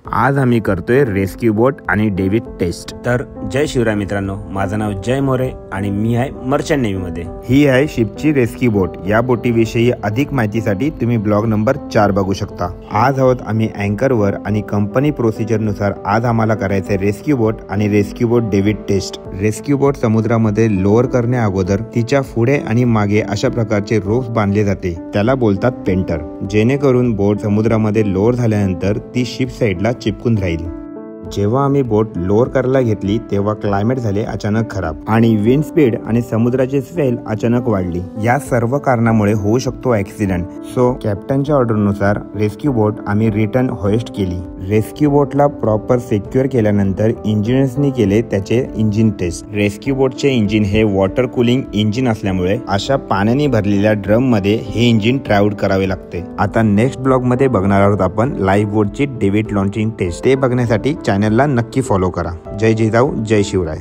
आज आम्ही करतोय रेस्क्यू बोट आणि डेव्हिड टेस्ट। तर जय शिवराय मित्रांनो, माझं नाव जय मोरे आणि मी आहे मर्चंट नेव्ही मध्ये। ही आहे शिपची रेस्क्यू बोट। या बोटीविषयी अधिक माहितीसाठी तुम्ही ब्लॉग नंबर 4 बघू शकता। आज आहोत आम्ही अँकर वर आणि कंपनी प्रोसिजर नुसार आज आम्हाला करायचे रेस्क्यू बोट आणि रेस्क्यू बोट डेव्हिड टेस्ट। रेस्क्यू बोट समुद्रामध्ये लोअर करण्या अगोदर तिच्या पुढे आणि मागे अशा प्रकारचे रोप्स बांधले जाते, त्याला बोलतात पेंटर, जेणेकरून बोट समुद्रामध्ये लोअर झाल्यानंतर ती शिप साइडला चिपकून राहील। जेव्हा आम्ही बोट लोअर करायला घेतली तेव्हा क्लायमेट झाले अचानक खराब आणि विंड स्पीड आणि समुद्राची स्वेल अचानक वाढली। या सर्व कारणामुळे होऊ शकतो ऍक्सिडेंट। सो कॅप्टनच्या ऑर्डरनुसार रेस्क्यू बोट आम्ही रिटर्न होइस्ट केली। रेस्क्यू बोटला प्रॉपर सिक्युअर केल्यानंतर इंजिनियर्सनी केले त्याचे इंजिन टेस्ट। रेस्क्यू बोटचे इंजिन हे वॉटर कूलिंग इंजिन असल्यामुळे अशा पाण्याने भरलेल्या ड्रम मध्ये हे इंजिन ट्रॅव्हल करावे लागते। आता नेक्स्ट ब्लॉग मध्ये बघणार आहोत आपण लाईव्ह बोटची डेव्हिड लॉन्चिंग टेस्ट। ते बघण्यासाठी चॅनलला नक्की फॉलो करा। जय जिजाऊ, जय शिवराय।